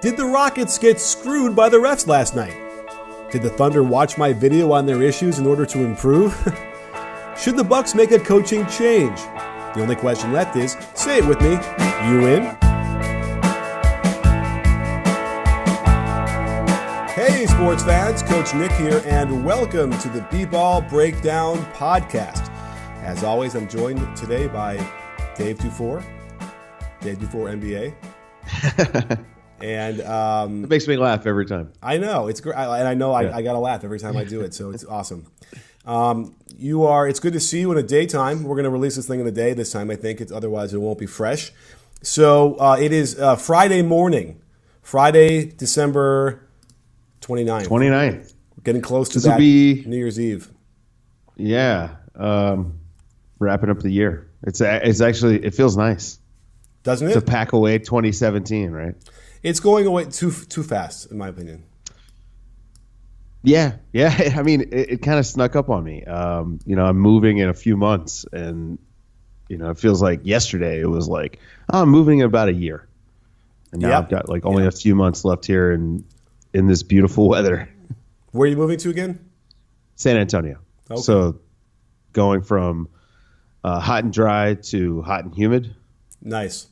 Did the Rockets get screwed by the refs last night? Did the Thunder watch my video on their issues in order to improve? Should the Bucks make a coaching change? The only question left is, say it with me, you in? Hey sports fans, Coach Nick here, and welcome to the B-Ball Breakdown Podcast. As always, I'm joined today by Dave DuFour, Dave DuFour NBA. And it makes me laugh every time. I know it's great, and I know I gotta laugh every time I do it. So it's awesome. It's good to see you in a daytime. We're gonna release this thing in the day this time. I think otherwise it won't be fresh. So it is Friday morning, Friday, December 29th. 29th. We're getting close to This will that be New Year's Eve. Yeah, wrapping up the year. It's actually, it feels nice, doesn't it? To pack away 2017, right? It's going away too fast, in my opinion. Yeah. I mean, it kind of snuck up on me. I'm moving in a few months, and it feels like yesterday. It was like, I'm moving in about a year, and now I've got only a few months left here, and in this beautiful weather. Where are you moving to again? San Antonio. Okay. So going from hot and dry to hot and humid. Nice.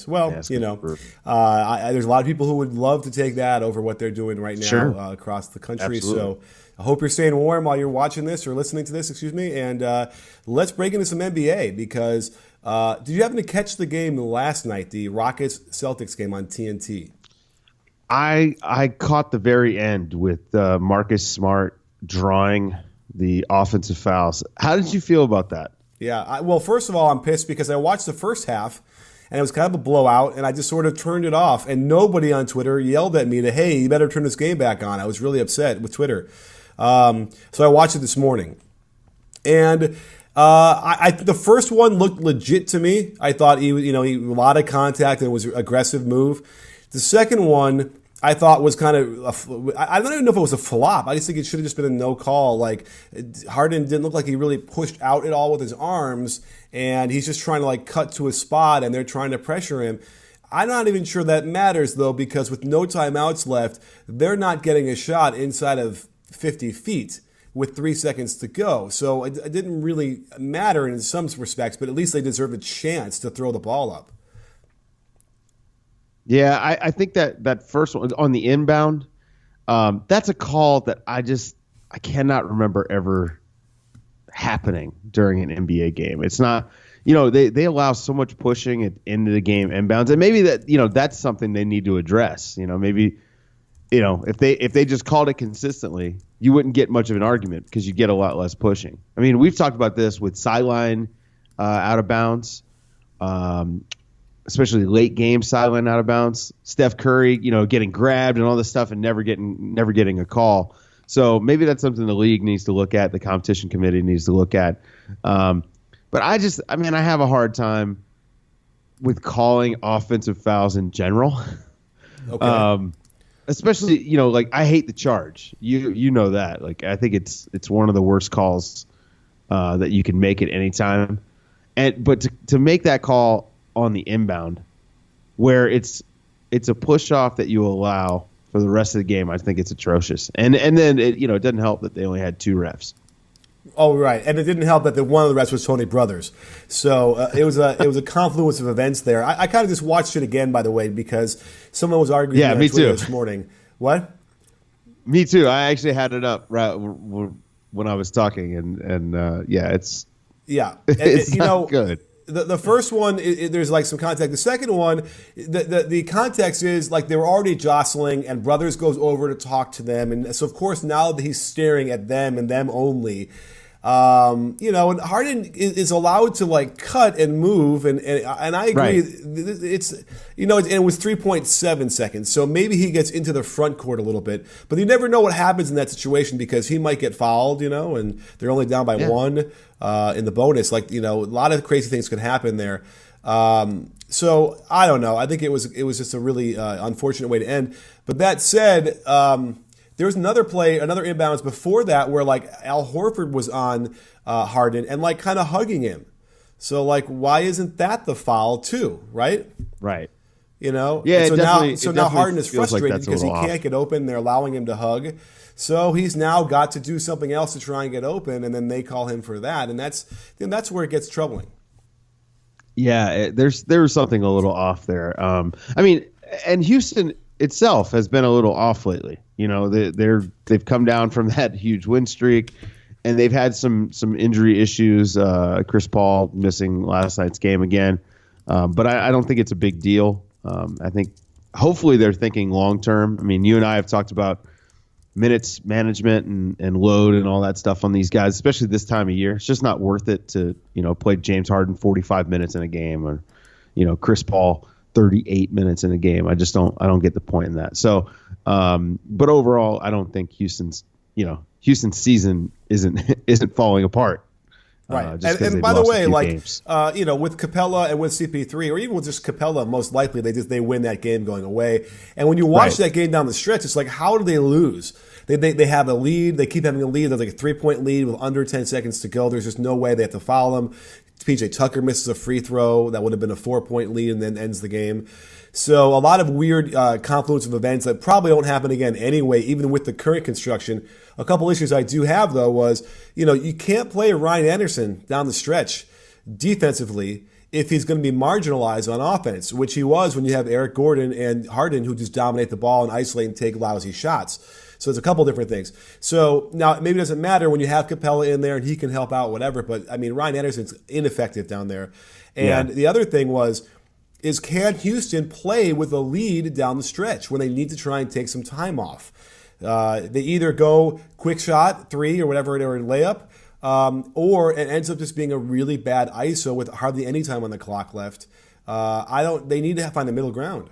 Well, there's a lot of people who would love to take that over what they're doing right now across the country. Absolutely. So I hope you're staying warm while you're watching this or listening to this, And let's break into some NBA because did you happen to catch the game last night, the Rockets-Celtics game on TNT? I caught the very end with Marcus Smart drawing the offensive fouls. How did you feel about that? Yeah, well, first of all, I'm pissed because I watched the first half, and it was kind of a blowout, and I just sort of turned it off, and nobody on Twitter yelled at me hey, you better turn this game back on. I was really upset with Twitter. So I watched it this morning. And the first one looked legit to me. I thought he a lot of contact, and it was an aggressive move. The second one I thought was kind of, I don't even know if it was a flop. I just think it should have just been a no call. Harden didn't look like he really pushed out at all with his arms, and he's just trying to cut to a spot, and they're trying to pressure him. I'm not even sure that matters, though, because with no timeouts left, they're not getting a shot inside of 50 feet with 3 seconds to go. So it didn't really matter in some respects, but at least they deserve a chance to throw the ball up. Yeah, I think that first one on the inbound, that's a call that I cannot remember ever happening during an NBA game. It's not, they allow so much pushing at into the game inbounds, and maybe that's something they need to address. Maybe if they just called it consistently, you wouldn't get much of an argument because you get a lot less pushing. I mean, we've talked about this with sideline out of bounds. Especially late game sideline out of bounds. Steph Curry, getting grabbed and all this stuff and never getting a call. So maybe that's something the league needs to look at. The competition committee needs to look at. But I have a hard time with calling offensive fouls in general. Okay. Especially, I hate the charge. You know that. I think it's one of the worst calls that you can make at any time. But to make that call on the inbound, where it's a push off that you allow for the rest of the game, I think it's atrocious. And then it doesn't help that they only had 2 refs. Oh, right, and it didn't help that one of the refs was Tony Brothers. So it was a confluence of events there. I kind of just watched it again, by the way, because someone was arguing on Twitter this morning. What? Me too. I actually had it up right when I was talking, and it's not good. The first one, there's some contact. The second one, the context is they were already jostling, and Brothers goes over to talk to them, and so of course now that he's staring at them and them only, and Harden is allowed to cut and move, and I agree. Right. It's and it was 3.7 seconds, so maybe he gets into the front court a little bit, but you never know what happens in that situation because he might get fouled, and they're only down by 1 in the bonus. A lot of crazy things could happen there. So I don't know. I think it was just a really unfortunate way to end. But that said, there was another play, another inbounds before that where Al Horford was on Harden and kind of hugging him. So why isn't that the foul too, right? Right. You know, Yeah. And It so now Harden is feels like frustrated that's a because he little can't off. get open. They're allowing him to hug, so he's now got to do something else to try and get open, and then they call him for that, and that's where it gets troubling. Yeah, there's something a little off there. I mean, and Houston itself has been a little off lately. You know, they've come down from that huge win streak, and they've had some injury issues. Chris Paul missing last night's game again, but I don't think it's a big deal. I think hopefully they're thinking long term. I mean, you and I have talked about minutes management and load and all that stuff on these guys, especially this time of year. It's just not worth it to, play James Harden 45 minutes in a game or, Chris Paul 38 minutes in a game. I don't get the point in that. So, but overall, I don't think Houston's season isn't falling apart. Right. And by the way, with Capella and with CP3, or even with just Capella, most likely they win that game going away. And when you watch that game down the stretch, it's like, how do they lose? They have a lead. They keep having a lead. There's like a 3-point lead with under 10 seconds to go. There's just no way they have to foul him. PJ Tucker misses a free throw. That would have been a 4-point lead and then ends the game. So a lot of weird confluence of events that probably don't happen again anyway, even with the current construction. A couple issues I do have, though, was, you can't play Ryan Anderson down the stretch defensively if he's going to be marginalized on offense, which he was when you have Eric Gordon and Harden who just dominate the ball and isolate and take lousy shots. So there's a couple different things. So now maybe it doesn't matter when you have Capella in there and he can help out, whatever. But, I mean, Ryan Anderson's ineffective down there. And the other thing is can Houston play with a lead down the stretch when they need to try and take some time off? They either go quick shot, 3 or whatever, or layup, or it ends up just being a really bad ISO with hardly any time on the clock left. They need to find the middle ground.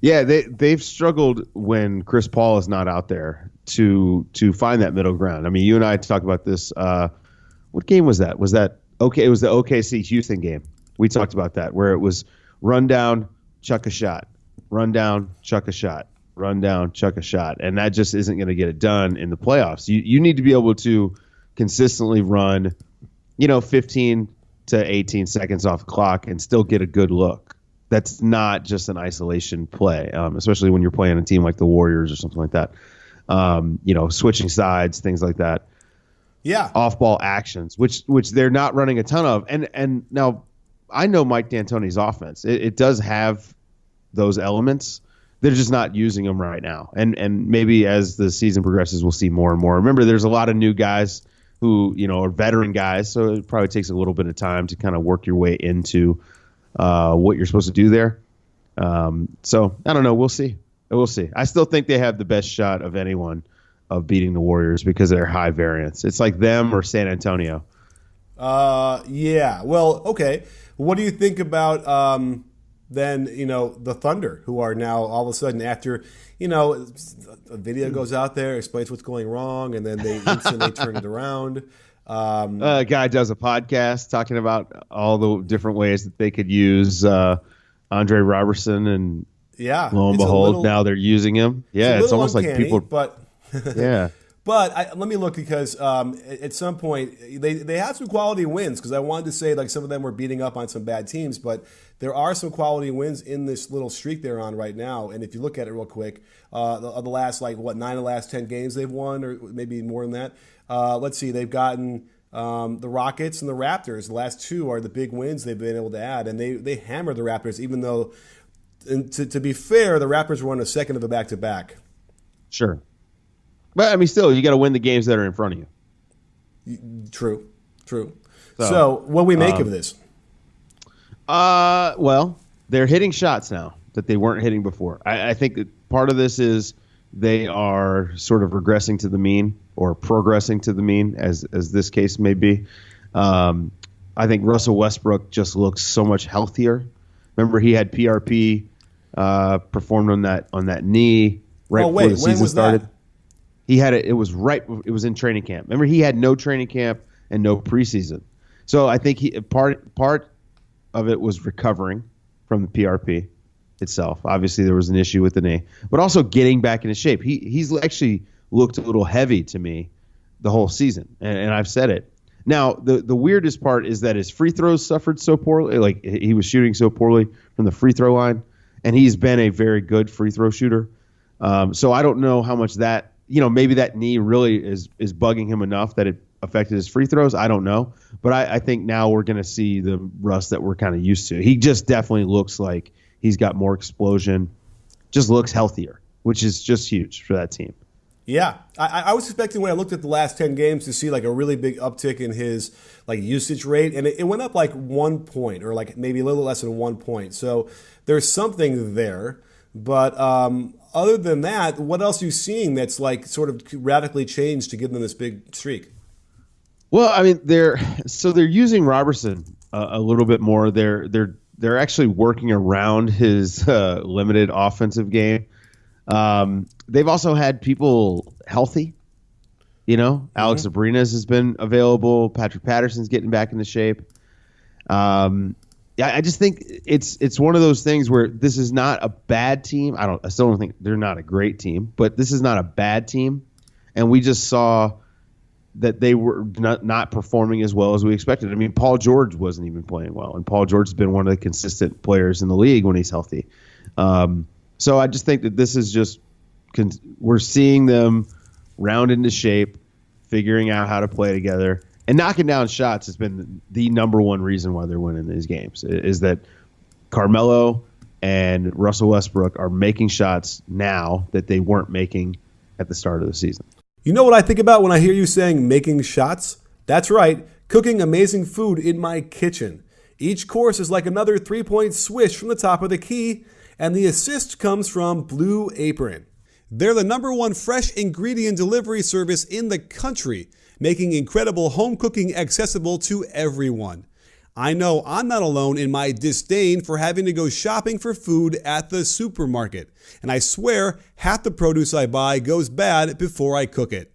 Yeah, they've struggled when Chris Paul is not out there to find that middle ground. I mean, you and I talked about this. What game was that? Was that okay? It was the OKC Houston game. We talked about that, where it was run down, chuck a shot, run down, chuck a shot, run down, chuck a shot, and that just isn't going to get it done in the playoffs. You need to be able to consistently run, 15 to 18 seconds off the clock and still get a good look. That's not just an isolation play, especially when you're playing a team like the Warriors or something like that. Switching sides, things like that. Yeah. Off-ball actions, which they're not running a ton of. And now I know Mike D'Antoni's offense. It does have those elements. They're just not using them right now. And maybe as the season progresses, we'll see more and more. Remember, there's a lot of new guys who, are veteran guys, so it probably takes a little bit of time to kind of work your way into what you're supposed to do there. So I don't know. We'll see. I still think they have the best shot of anyone of beating the Warriors because of their high variance. It's like them or San Antonio. Yeah. Well, okay. What do you think about then, the Thunder, who are now all of a sudden after, a video goes out there, explains what's going wrong, and then they instantly turn it around. A guy does a podcast talking about all the different ways that they could use Andre Robertson, and lo and behold, now they're using him. Yeah, it's almost uncanny, like people. But yeah. But let me look, because at some point they have some quality wins, because I wanted to say like some of them were beating up on some bad teams, but there are some quality wins in this little streak they're on right now. And if you look at it real quick, the last 9 of the last 10 games they've won, or maybe more than that. Let's see, they've gotten the Rockets and the Raptors. The last 2 are the big wins they've been able to add, and they hammered the Raptors, even though, to be fair, the Raptors won a second of a back-to-back. Sure. But, I mean, still, you got to win the games that are in front of you. True. So what do we make of this? Well, they're hitting shots now that they weren't hitting before. I think that part of this is they are sort of regressing to the mean, or progressing to the mean, as this case may be. I think Russell Westbrook just looks so much healthier. Remember, he had PRP performed on that knee right before the season started. That? He had it. It was in training camp. Remember, he had no training camp and no preseason. So I think part of it was recovering from the PRP itself. Obviously, there was an issue with the knee, but also getting back into shape. He's actually looked a little heavy to me the whole season, and I've said it. Now, the weirdest part is that his free throws suffered so poorly. Like, he was shooting so poorly from the free throw line, and he's been a very good free throw shooter. So I don't know how much that, maybe that knee really is bugging him enough that it affected his free throws. I don't know. But I think now we're going to see the Russ that we're kind of used to. He just definitely looks like he's got more explosion, just looks healthier, which is just huge for that team. Yeah, I was expecting when I looked at the last 10 games to see like a really big uptick in his like usage rate, and it went up like 1 point or like maybe a little less than 1 point. So there's something there. But other than that, what else are you seeing that's like sort of radically changed to give them this big streak? Well, I mean, they're using Robertson a little bit more. They're actually working around his limited offensive game. They've also had people healthy. Alex Abrines has been available. Patrick Patterson's getting back into shape. I just think it's one of those things where this is not a bad team. I still don't think they're not a great team, but this is not a bad team. And we just saw that they were not performing as well as we expected. I mean, Paul George wasn't even playing well, and Paul George has been one of the consistent players in the league when he's healthy. So I just think that this is just we're seeing them round into shape, figuring out how to play together, and knocking down shots has been the number one reason why they're winning these games. Is that Carmelo and Russell Westbrook are making shots now that they weren't making at the start of the season. You know what I think about when I hear you saying making shots? That's right, cooking amazing food in my kitchen. Each course is like another 3-point swish from the top of the key, and the assist comes from Blue Apron. They're the #1 fresh ingredient delivery service in the country, making incredible home cooking accessible to everyone. I know I'm not alone in my disdain for having to go shopping for food at the supermarket, and I swear half the produce I buy goes bad before I cook it.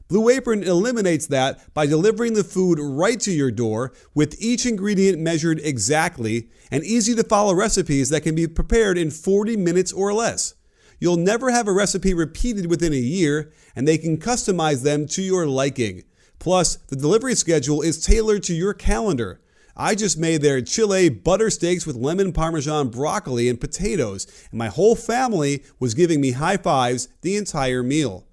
Blue Apron eliminates that by delivering the food right to your door with each ingredient measured exactly and easy to follow recipes that can be prepared in 40 minutes or less. You'll never have a recipe repeated within a year, and they can customize them to your liking. Plus, the delivery schedule is tailored to your calendar. I just made their Chile butter steaks with lemon parmesan broccoli and potatoes, and my whole family was giving me high fives the entire meal.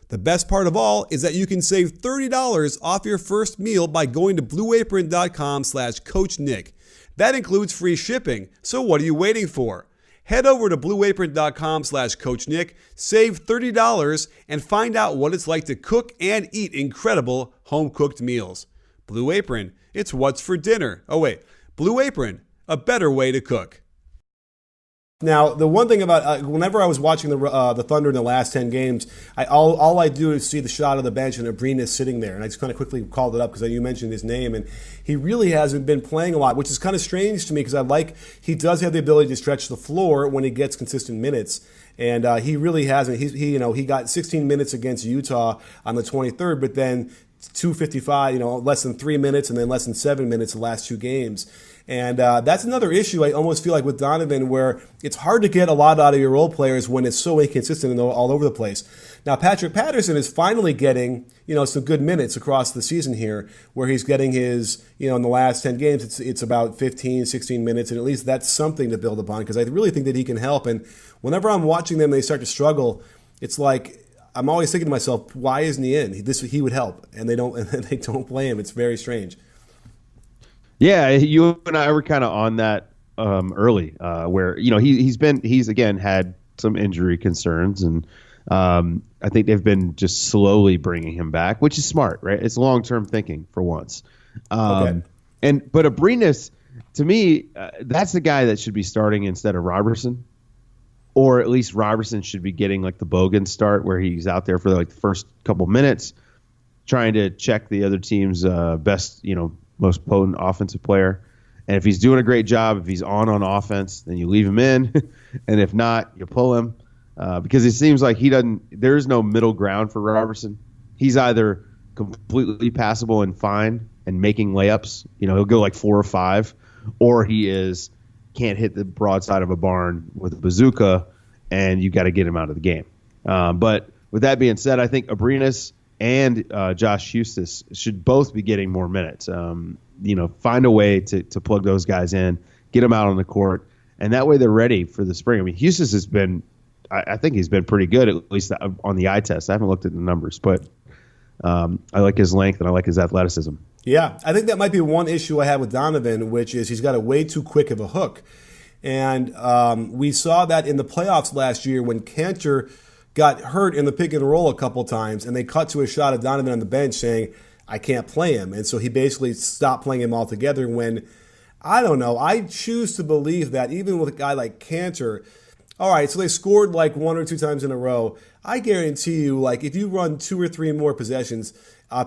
The best part of all is that you can save $30 off your first meal by going to blueapron.com/CoachNick. That includes free shipping, so what are you waiting for? Head over to blueapron.com/CoachNick, save $30, and find out what it's like to cook and eat incredible home-cooked meals. Blue Apron, it's what's for dinner. Oh wait, Blue Apron, a better way to cook. Now, the one thing about whenever I was watching the Thunder in the last 10 games, all I do is see the shot of the bench and Abrines sitting there, and I just kind of quickly called it up because you mentioned his name, and he really hasn't been playing a lot, which is kind of strange to me because he does have the ability to stretch the floor when he gets consistent minutes, and he really hasn't. He got 16 minutes against Utah on the 23rd, but then 2:55, less than 3 minutes, and then less than 7 minutes the last two games. And that's another issue I almost feel like with Donovan, where it's hard to get a lot out of your role players when it's so inconsistent and all over the place. Now, Patrick Patterson is finally getting, some good minutes across the season here, where he's getting his, in the last 10 games, it's about 15, 16 minutes, and at least that's something to build upon because I really think that he can help. And whenever I'm watching them, they start to struggle. It's like I'm always thinking to myself, why isn't he in? He would help, and they don't play him. It's very strange. Yeah, you and I were kind of on that early, where he's again had some injury concerns, and I think they've been just slowly bringing him back, which is smart, right? It's long-term thinking for once. Okay. But Abrines, to me, that's the guy that should be starting instead of Robertson, or at least Robertson should be getting like the Bogan start, where he's out there for like the first couple minutes, trying to check the other team's best, most potent offensive player. And if he's doing a great job, if he's on offense, then you leave him in. And if not, you pull him. Because it seems like there is no middle ground for Robertson. He's either completely passable and fine and making layups. He'll go like 4 or 5, or he can't hit the broadside of a barn with a bazooka, and you got to get him out of the game. But with that being said, I think Abrines and Josh Huestis should both be getting more minutes. Find a way to plug those guys in, get them out on the court, and that way they're ready for the spring. I mean, Huestis has been, I think he's been pretty good, at least on the eye test. I haven't looked at the numbers, but I like his length and I like his athleticism. Yeah, I think that might be one issue I have with Donovan, which is he's got a way too quick of a hook. And we saw that in the playoffs last year when Cantor got hurt in the pick and roll a couple times, and they cut to a shot of Donovan on the bench saying, I can't play him. And so he basically stopped playing him altogether when, I don't know, I choose to believe that even with a guy like Cantor, all right, so they scored like 1 or 2 times in a row. I guarantee you, like, if you run 2 or 3 more possessions,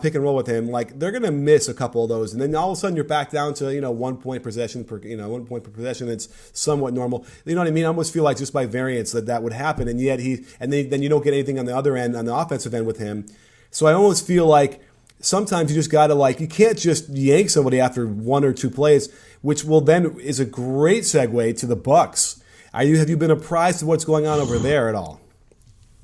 pick and roll with him, like, they're going to miss a couple of those. And then all of a sudden you're back down to, 1 point possession per, 1 point per possession. It's somewhat normal. You know what I mean? I almost feel like just by variance that would happen. And yet then you don't get anything on the other end, on the offensive end with him. So I almost feel like sometimes you just got to, you can't just yank somebody after 1 or 2 plays, which will then is a great segue to the Bucks. Have you been apprised of what's going on over there at all?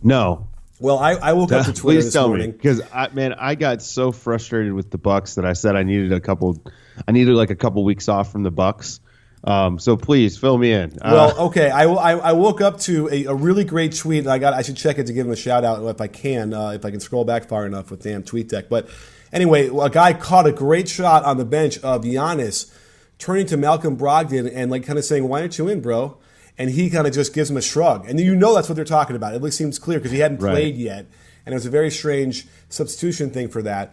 No. Well, I woke up to Twitter this morning because I got so frustrated with the Bucks that I said I needed a couple weeks off from the Bucks. So please fill me in. Well, okay. I woke up to a really great tweet. I should check it to give him a shout out if I can scroll back far enough with damn TweetDeck. But anyway, a guy caught a great shot on the bench of Giannis, turning to Malcolm Brogdon and kind of saying, "Why aren't you in, bro?" And he kind of just gives him a shrug. And that's what they're talking about. It at least seems clear because he hadn't played yet. And it was a very strange substitution thing for that.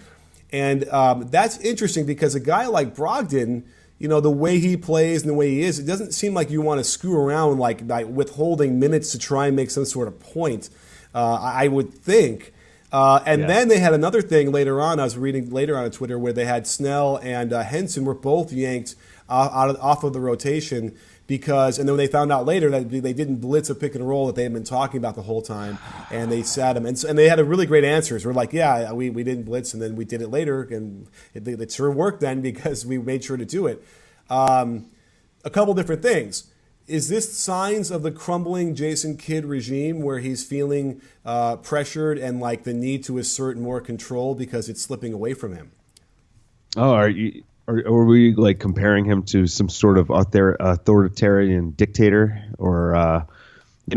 And that's interesting because a guy like Brogdon, the way he plays and the way he is, it doesn't seem like you want to screw around by withholding minutes to try and make some sort of point, I would think. Then they had another thing later on. I was reading later on Twitter where they had Snell and Henson were both yanked off of the rotation and then they found out later that they didn't blitz a pick and roll that they had been talking about the whole time, and they sat him. And they had a really great answers. We're like, yeah, we didn't blitz, and then we did it later, and it sure worked then because we made sure to do it. A couple different things. Is this signs of the crumbling Jason Kidd regime where he's feeling pressured and the need to assert more control because it's slipping away from him? Oh, are we comparing him to some sort of authoritarian dictator or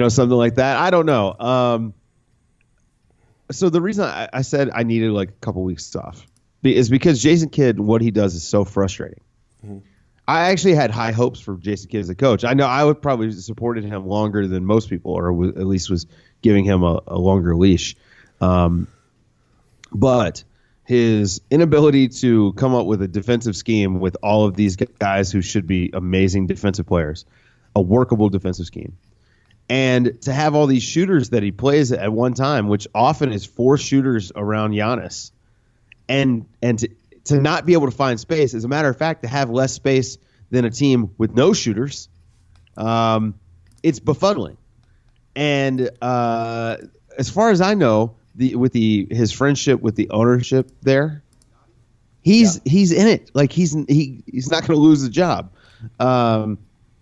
something like that? I don't know. So the reason I said I needed a couple weeks off is because Jason Kidd, what he does is so frustrating. Mm-hmm. I actually had high hopes for Jason Kidd as a coach. I know I would probably supported him longer than most people, or at least was giving him a longer leash. But his inability to come up with a defensive scheme with all of these guys who should be amazing defensive players, a workable defensive scheme, and to have all these shooters that he plays at one time, which often is 4 shooters around Giannis, and to not be able to find space. As a matter of fact, to have less space than a team with no shooters, it's befuddling. And as far as I know, his friendship with the ownership there, he's in it. He's not going to lose the job. Now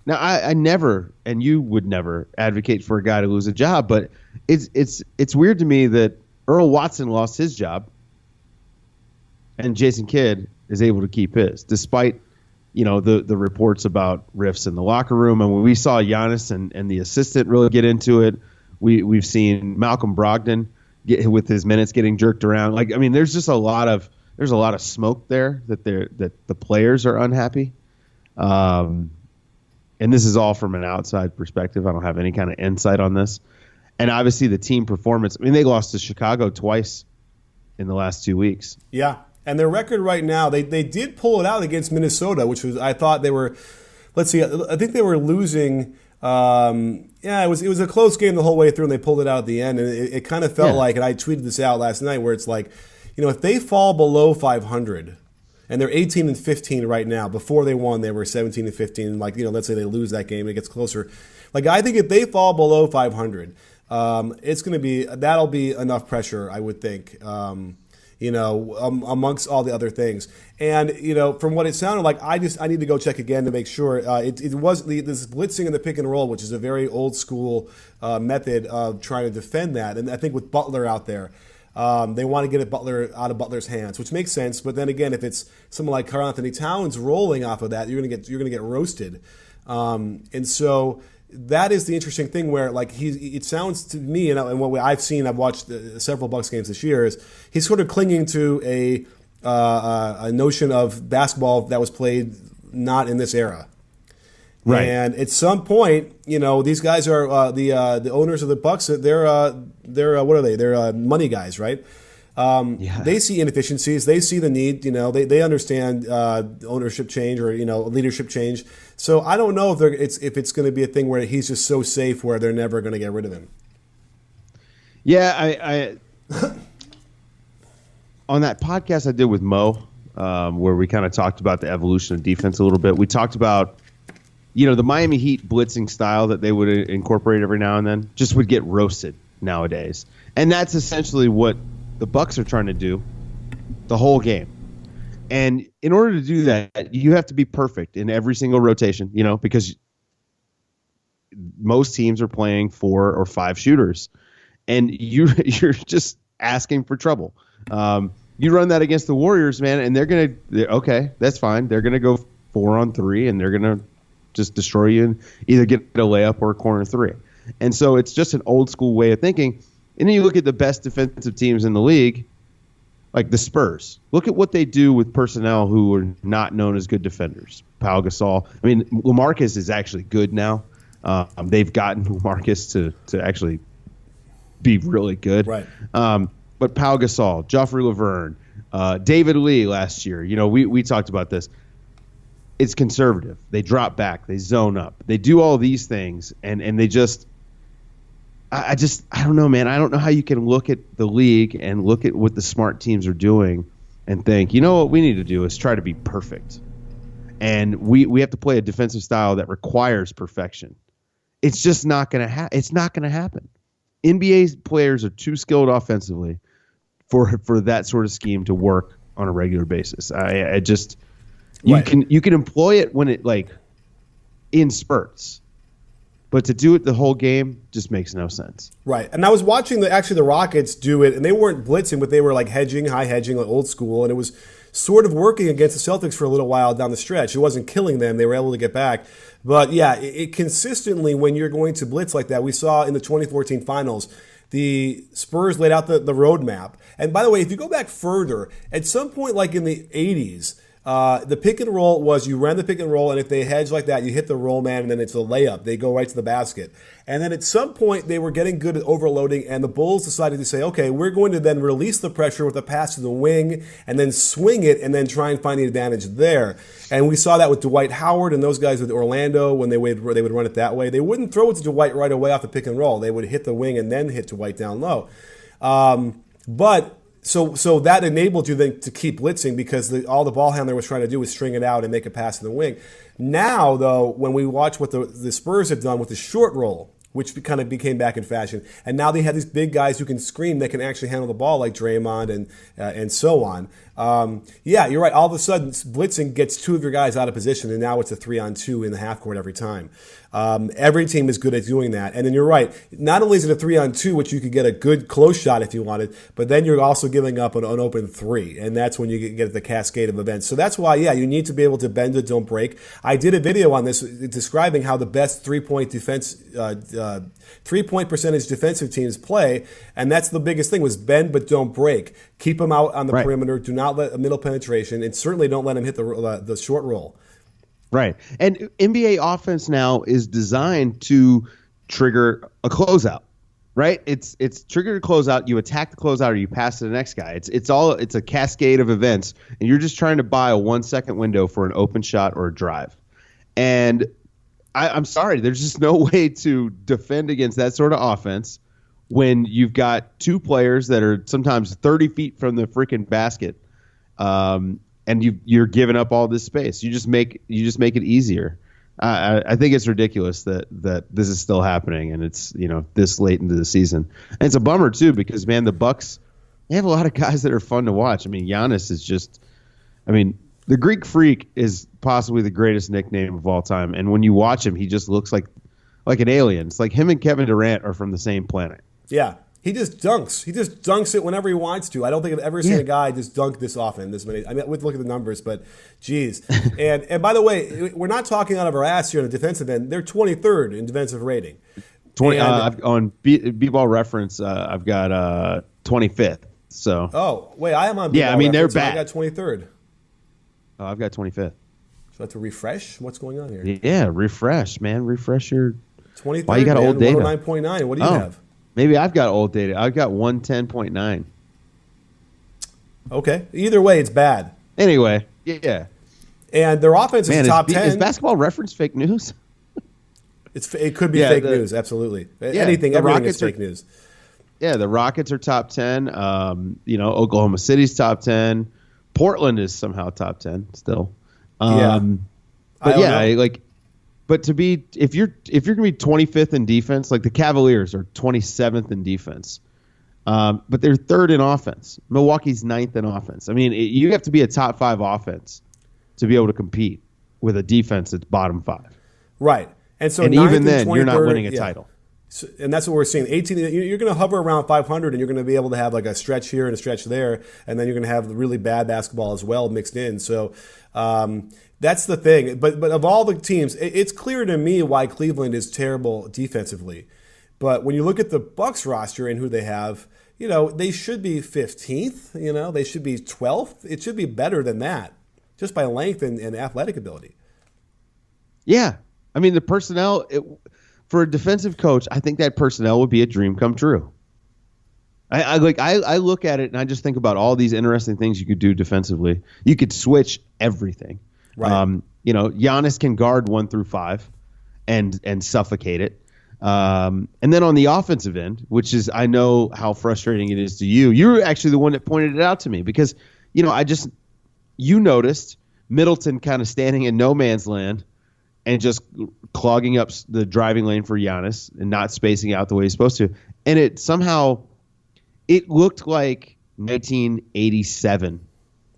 I never, and you would never advocate for a guy to lose a job, but it's weird to me that Earl Watson lost his job and Jason Kidd is able to keep his, despite the reports about rifts in the locker room. And when we saw Giannis and the assistant really get into it, we've seen Malcolm Brogdon with his minutes getting jerked around. There's just a lot of smoke there that the players are unhappy. And this is all from an outside perspective. I don't have any kind of insight on this. And obviously the team performance. They lost to Chicago twice in the last 2 weeks. Yeah. And their record right now, they did pull it out against Minnesota, which was, I thought they were, let's see, I think they were losing. It was a close game the whole way through, and they pulled it out at the end. And it kind of felt like, and I tweeted this out last night, where it's if they fall below 500, and they're 18-15 right now. Before they won, they were 17-15. Let's say they lose that game, it gets closer. I think if they fall below 500, it's going to that'll be enough pressure, I would think. Amongst all the other things. And, from what it sounded like, I need to go check again to make sure. It was this blitzing and the pick and roll, which is a very old school method of trying to defend that. And I think with Butler out there, They want to get it out of Butler's hands, which makes sense. But then again, if it's someone like Karl Anthony Towns rolling off of that, you're gonna get roasted. And so that is the interesting thing where it sounds to me, and what I've seen, I've watched several Bucks games this year, is he's sort of clinging to a notion of basketball that was played not in this era. Right. And at some point, these guys are the owners of the Bucks. They're what are they? They're money guys, right? They see inefficiencies. They see the need. They understand ownership change or leadership change. So I don't know if it's going to be a thing where he's just so safe where they're never going to get rid of him. Yeah, I on that podcast I did with Mo, where we kind of talked about the evolution of defense a little bit. We talked about the Miami Heat blitzing style that they would incorporate every now and then just would get roasted nowadays, and that's essentially what the Bucks are trying to do the whole game. And in order to do that, you have to be perfect in every single rotation, because most teams are playing 4 or 5 shooters, and you're just asking for trouble. You run that against the Warriors, man, and okay, that's fine. They're gonna go 4 on 3, and they're gonna just destroy you and either get a layup or a corner 3. And so it's just an old school way of thinking. And then you look at the best defensive teams in the league, like the Spurs. Look at what they do with personnel who are not known as good defenders. Pau Gasol. I mean, LaMarcus is actually good now. They've gotten LaMarcus to actually be really good. Right. But Pau Gasol, Joffrey Laverne, David Lee last year. We talked about this. It's conservative. They drop back. They zone up. They do all these things, and they just – I don't know, man. I don't know how you can look at the league and look at what the smart teams are doing and think, what we need to do is try to be perfect. And we have to play a defensive style that requires perfection. It's just not going to it's not going to happen. NBA players are too skilled offensively for that sort of scheme to work on a regular basis. You can employ it when it in spurts. But to do it the whole game just makes no sense. Right. And I was watching the Rockets do it, and they weren't blitzing, but they were hedging, high hedging, old school, and it was sort of working against the Celtics for a little while down the stretch. It wasn't killing them. They were able to get back. But yeah, it consistently, when you're going to blitz like that, we saw in the 2014 finals, the Spurs laid out the roadmap. And by the way, if you go back further, at some point in the 80s, the pick and roll was you ran the pick and roll, and if they hedge like that, you hit the roll man, and then it's a layup. They go right to the basket. And then at some point, they were getting good at overloading, and the Bulls decided to say, okay, we're going to then release the pressure with a pass to the wing, and then swing it, and then try and find the advantage there. And we saw that with Dwight Howard and those guys with Orlando when they would run it that way. They wouldn't throw it to Dwight right away off the pick and roll. They would hit the wing and then hit Dwight down low. So that enabled you then to keep blitzing because all the ball handler was trying to do was string it out and make a pass to the wing. Now, though, when we watch what the Spurs have done with the short roll, which kind of became back in fashion, and now they have these big guys who can screen, that can actually handle the ball like Draymond and so on. Yeah, you're right. All of a sudden, blitzing gets 2 of your guys out of position, and now it's a 3-on-2 in the half court every time. Every team is good at doing that. And then you're right. Not only is it a 3-on-2, which you could get a good close shot if you wanted, but then you're also giving up an open 3. And that's when you get the cascade of events. So that's why, yeah, you need to be able to bend it, don't break. I did a video on this describing how the best 3-point defense, 3-point percentage defensive teams play. And that's the biggest thing was bend but don't break. Keep them out on the perimeter. Do not let a middle penetration, and certainly don't let them hit the short roll. Right. And NBA offense now is designed to trigger a closeout, right? It's triggered a closeout. You attack the closeout or you pass to the next guy. It's a cascade of events, and you're just trying to buy a 1-second window for an open shot or a drive. And I'm sorry, there's just no way to defend against that sort of offense when you've got 2 players that are sometimes 30 feet from the freaking basket. And you're giving up all this space. You just make it easier. I think it's ridiculous that this is still happening, and it's this late into the season. And it's a bummer too because man, the Bucks, they have a lot of guys that are fun to watch. I mean, Giannis is the Greek Freak is possibly the greatest nickname of all time. And when you watch him, he just looks like an alien. It's like him and Kevin Durant are from the same planet. Yeah. He just dunks. He just dunks it whenever he wants to. I don't think I've ever seen a guy just dunk this often, this many. I mean, we'd look at the numbers, but geez. And by the way, we're not talking out of our ass here on the defensive end. They're 23rd in defensive rating. On B-ball reference, I've got 25th. So. Oh wait, I am on. B-ball reference, they're bad. I got 23rd. Oh, I've got 25th. So that's a refresh. What's going on here? Yeah, refresh, man. Refresh your. 23rd. Why you got old data? 109.9. What do you have? Maybe I've got old data. I've got 110.9. Okay. Either way, it's bad. Anyway, yeah. And their offense is top 10. Is basketball reference fake news? It could be fake news, absolutely. Everything is fake news. Yeah, the Rockets are top 10. Oklahoma City's top 10. Portland is somehow top 10 still. But to be if you're going to be 25th in defense, like the Cavaliers are 27th in defense, but they're third in offense. Milwaukee's ninth in offense. I mean, you have to be a top 5 offense to be able to compete with a defense that's bottom 5. Right, and even then, you're not winning a title. So, and that's what we're seeing. 18, you're going to hover around 500, and you're going to be able to have like a stretch here and a stretch there, and then you're going to have really bad basketball as well mixed in. So. That's the thing. But of all the teams, it's clear to me why Cleveland is terrible defensively. But when you look at the Bucks roster and who they have, they should be 15th. They should be 12th. It should be better than that, just by length and athletic ability. Yeah. I mean, the personnel, for a defensive coach, I think that personnel would be a dream come true. I look at it and I just think about all these interesting things you could do defensively. You could switch everything. Right. Giannis can guard 1 through 5 and suffocate it. And then on the offensive end, which is, I know how frustrating it is to you. You were actually the one that pointed it out to me because, you noticed Middleton kind of standing in no man's land and just clogging up the driving lane for Giannis and not spacing out the way he's supposed to. And it looked like 1987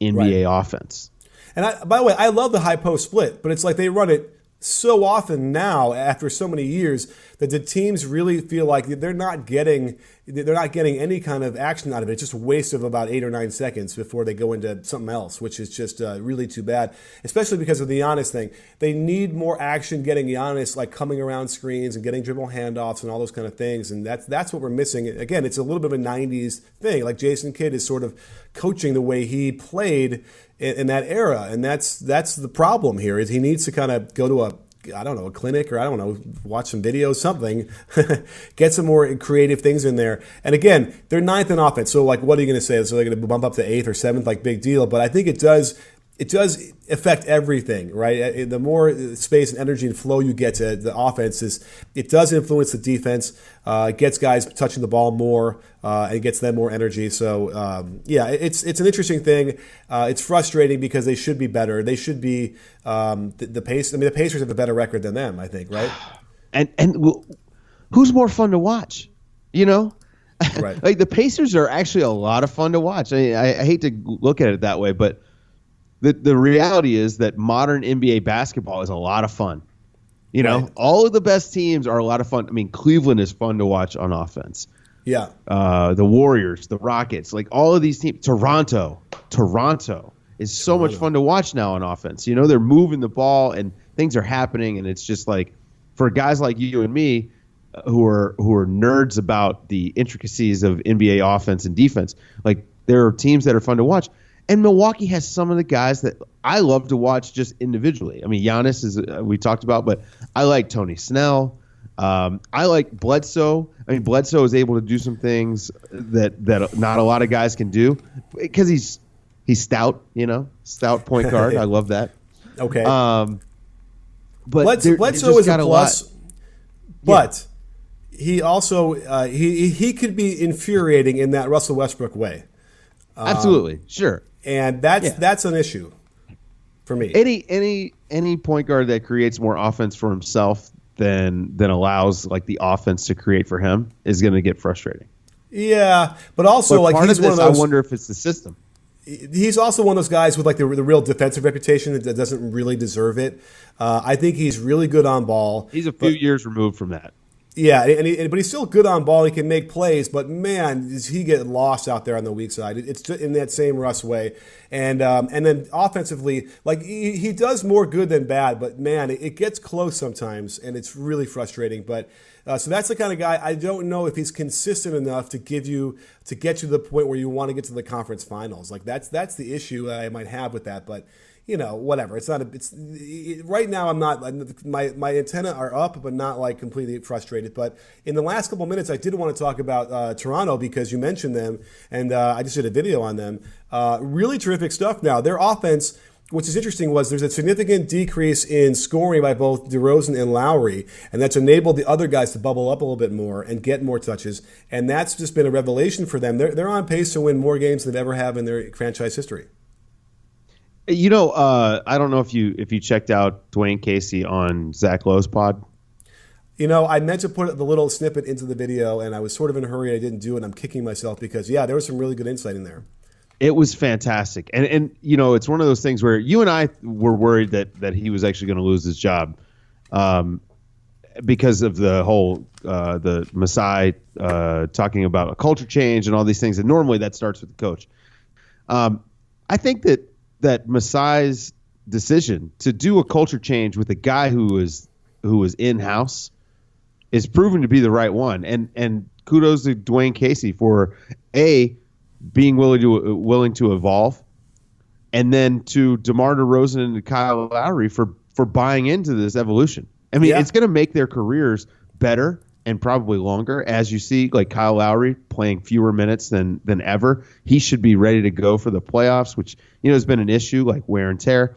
NBA offense. And by the way, I love the high post split, but it's like they run it so often now after so many years that the teams really feel like they're not getting any kind of action out of it. It's just a waste of about 8 or 9 seconds before they go into something else, which is just really too bad, especially because of the Giannis thing. They need more action getting Giannis like coming around screens and getting dribble handoffs and all those kind of things, and that's what we're missing. Again, it's a little bit of a 90s thing. Like Jason Kidd is sort of coaching the way he played in that era, and that's the problem here. Is he needs to kind of go to a clinic or watch some videos, something, get some more creative things in there. And again, they're 9th in offense. So like, what are you going to say? So they're going to bump up to 8th or 7th, like big deal. But I think it does affect everything, right? The more space and energy and flow you get to the offense, it does influence the defense. It gets guys touching the ball more and gets them more energy. So it's an interesting thing. It's frustrating because they should be better. They should be the Pacers. I mean, the Pacers have a better record than them, I think, right? And who's more fun to watch? Right. Like the Pacers are actually a lot of fun to watch. I hate to look at it that way, but the reality is that modern NBA basketball is a lot of fun. Right. All of the best teams are a lot of fun. I mean, Cleveland is fun to watch on offense. Yeah. The Warriors, the Rockets, like all of these teams. Toronto is so much fun to watch now on offense. They're moving the ball and things are happening, and it's just like for guys like you and me who are nerds about the intricacies of NBA offense and defense, like there are teams that are fun to watch. And Milwaukee has some of the guys that I love to watch just individually. I mean, Giannis is we talked about, but I like Tony Snell. I like Bledsoe. I mean, Bledsoe is able to do some things that not a lot of guys can do because he's stout, stout point guard. I love that. Okay. But Bledsoe is a plus, but he also he could be infuriating in that Russell Westbrook way. Absolutely, sure. And that's an issue for me. Any point guard that creates more offense for himself than allows like the offense to create for him is going to get frustrating. Yeah, but also like he's one of those. I wonder if it's the system. He's also one of those guys with like the real defensive reputation that doesn't really deserve it. I think he's really good on ball. He's a few years removed from that. Yeah, but he's still good on ball. He can make plays, but man, does he get lost out there on the weak side? It's just in that same Russ way, and then offensively, like he does more good than bad, but man, it gets close sometimes, and it's really frustrating. But so that's the kind of guy I don't know if he's consistent enough to get you to the point where you want to get to the conference finals. Like that's the issue that I might have with that, but. Whatever. Right now. I'm not. My antenna are up, but not like completely frustrated. But in the last couple minutes, I did want to talk about Toronto because you mentioned them, and I just did a video on them. Really terrific stuff. Now their offense, which is interesting, was there's a significant decrease in scoring by both DeRozan and Lowry, and that's enabled the other guys to bubble up a little bit more and get more touches, and that's just been a revelation for them. They're on pace to win more games than they've ever have in their franchise history. I don't know if you checked out Dwayne Casey on Zach Lowe's pod. I meant to put the little snippet into the video, and I was sort of in a hurry. I didn't do it. I'm kicking myself because, there was some really good insight in there. It was fantastic. And it's one of those things where you and I were worried that he was actually going to lose his job because of the whole the Masai talking about a culture change and all these things. And normally that starts with the coach. I think that Masai's decision to do a culture change with a guy who was in-house is proven to be the right one. And kudos to Dwayne Casey for being willing to evolve, and then to DeMar DeRozan and to Kyle Lowry for buying into this evolution. I mean, It's going to make their careers better and probably longer, as you see, like Kyle Lowry playing fewer minutes than ever. He should be ready to go for the playoffs, which has been an issue, like wear and tear.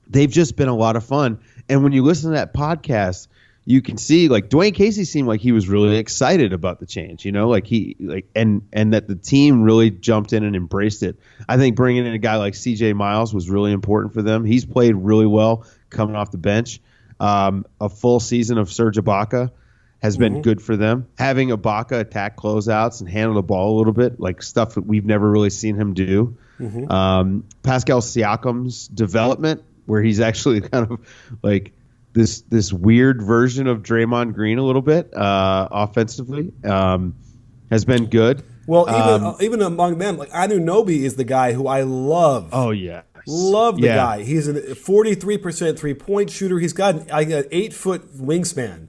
They've just been a lot of fun, and when you listen to that podcast, you can see like Dwayne Casey seemed like he was really excited about the change. And that the team really jumped in and embraced it. I think bringing in a guy like C.J. Miles was really important for them. He's played really well coming off the bench. A full season of Serge Ibaka has been good for them. Having Ibaka attack closeouts and handle the ball a little bit, like stuff that we've never really seen him do. Pascal Siakam's development, where he's actually kind of like this weird version of Draymond Green a little bit offensively, has been good. Well, even among them, like Anunoby is the guy who I love. Oh, yeah. Love the guy. He's a 43% three-point shooter. He's got an 8-foot wingspan.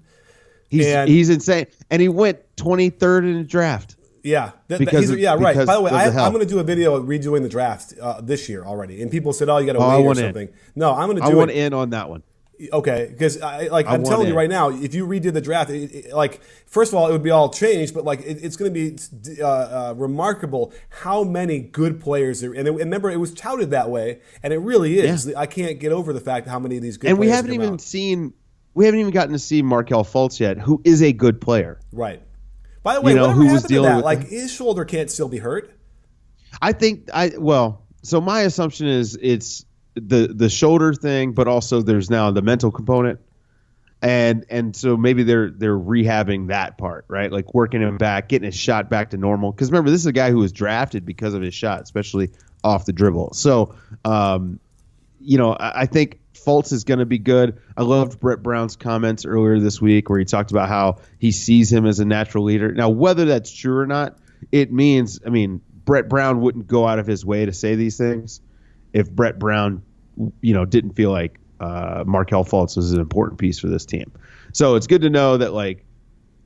He's insane. And he went 23rd in the draft. Yeah. Right. By the way, I'm going to do a video redoing the draft this year already. And people said, you got to wait or something. No, I'm going to do it. I want in on that one. Okay, because I'm telling you right now, if you redid the draft, first of all, it would be all changed, but it's going to be remarkable how many good players there. And remember, it was touted that way, and it really is. Yeah. I can't get over the fact how many of these good. And players we haven't even gotten to see Markelle Fultz yet, who is a good player. Right. By the way, who was dealing with that? His shoulder can't still be hurt. So my assumption is it's the shoulder thing, but also there's now the mental component, and so maybe they're rehabbing that part, right? Like working him back, getting his shot back to normal. Because remember, this is a guy who was drafted because of his shot, especially off the dribble. So, I think Fultz is going to be good. I loved Brett Brown's comments earlier this week where he talked about how he sees him as a natural leader. Now, whether that's true or not, Brett Brown wouldn't go out of his way to say these things if Brett Brown, didn't feel like Markelle Fultz was an important piece for this team. So it's good to know that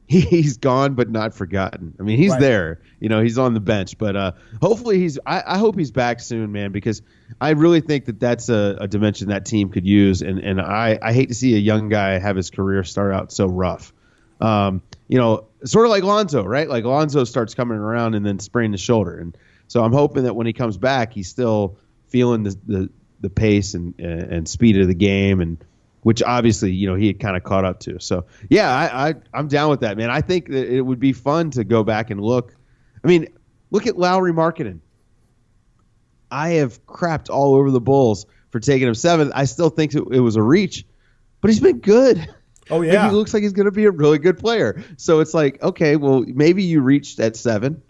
he's gone but not forgotten. I mean, he's right there. He's on the bench, but hopefully I hope he's back soon, man, because I really think that's a dimension that team could use, and I hate to see a young guy have his career start out so rough. Sort of like Lonzo, right? Like Lonzo starts coming around and then spraining the shoulder, and so I'm hoping that when he comes back, he's still feeling the pace and speed of the game, and which obviously he had kind of caught up to. So I'm down with that, man. I think that it would be fun to go back and look. I mean, look at Lowry Markkanen. I have crapped all over the Bulls for taking him 7th. I still think it was a reach, but he's been good. Oh yeah, he looks like he's going to be a really good player. So it's like, okay, well maybe you reached at 7,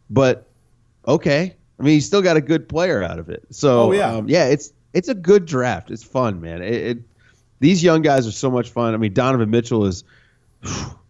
but okay. I mean, you still got a good player out of it. So, it's a good draft. It's fun, man. These young guys are so much fun. I mean, Donovan Mitchell is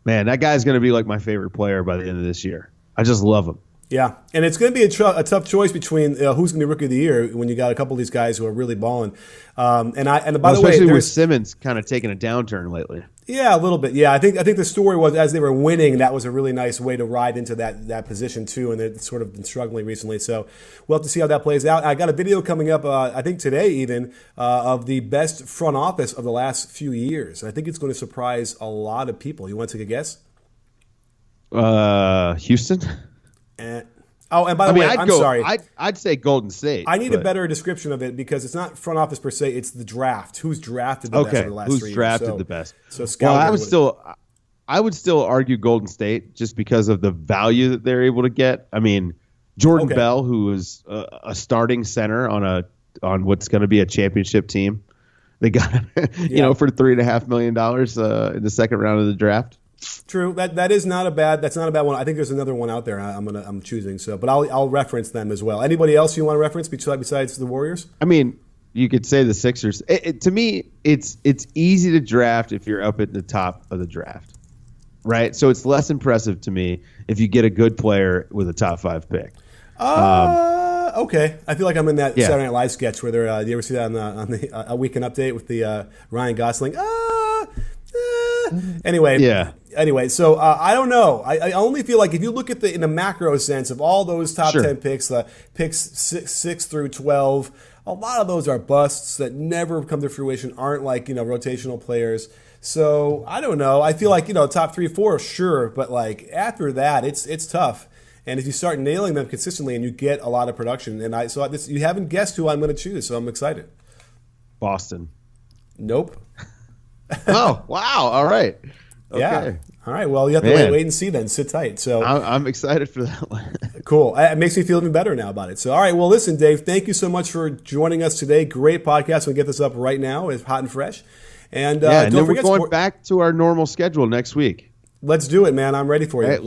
Man, that guy's going to be like my favorite player by the end of this year. I just love him. Yeah, and it's going to be a tough choice between who's going to be Rookie of the Year when you got a couple of these guys who are really balling. And by the way, especially with Simmons kind of taking a downturn lately. Yeah, a little bit. Yeah, I think the story was as they were winning, that was a really nice way to ride into that position too, and they've sort of been struggling recently. So we'll have to see how that plays out. I got a video coming up, I think today even, of the best front office of the last few years. I think it's going to surprise a lot of people. You want to take a guess? Houston. And by the way, I'm sorry. I'd say Golden State. I need a better description of it because it's not front office per se. It's the draft. Who's drafted the best over the last 3 years? Who's drafted the best? So scout. I would still argue Golden State just because of the value that they're able to get. I mean, Jordan Bell, who is a starting center on what's going to be a championship team, they got for $3.5 million in the second round of the draft. True. That's not a bad one. I think there's another one out there I'm choosing. So, but I'll reference them as well. Anybody else you want to reference besides the Warriors? I mean, you could say the Sixers. To me, it's easy to draft if you're up at the top of the draft, right? So it's less impressive to me if you get a good player with a top 5 pick. Okay. I feel like I'm in that Saturday Night Live sketch where they're. Do you ever see that on the A Weekend Update with the Ryan Gosling? Anyway, so I don't know. I only feel like if you look at in the macro sense of all those top 10 picks, the picks 6 through 12, a lot of those are busts that never come to fruition, aren't like, rotational players. So I don't know. I feel like, top 3, 4, sure. But like after that, it's tough. And if you start nailing them consistently and you get a lot of production, you haven't guessed who I'm going to choose. So I'm excited. Boston. Nope. Oh, wow. All right. Okay. Yeah. All right. Well, you have to wait and see then. Sit tight. So I'm excited for that one. Cool. It makes me feel even better now about it. So, all right. Well, listen, Dave, thank you so much for joining us today. Great podcast. We'll get this up right now. It's hot and fresh. And and then we're going back to our normal schedule next week. Let's do it, man. I'm ready for you. Right,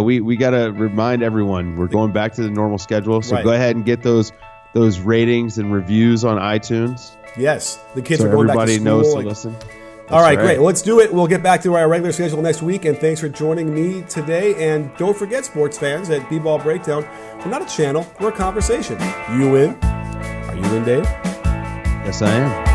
we got to remind everyone we're going back to the normal schedule. So go ahead and get those ratings and reviews on iTunes. Yes. The kids are going back to school. Everybody knows to listen. All right, great. Well, let's do it. We'll get back to our regular schedule next week. And thanks for joining me today. And don't forget, sports fans, at B-Ball Breakdown, we're not a channel. We're a conversation. You in? Are you in, Dave? Yes, I am.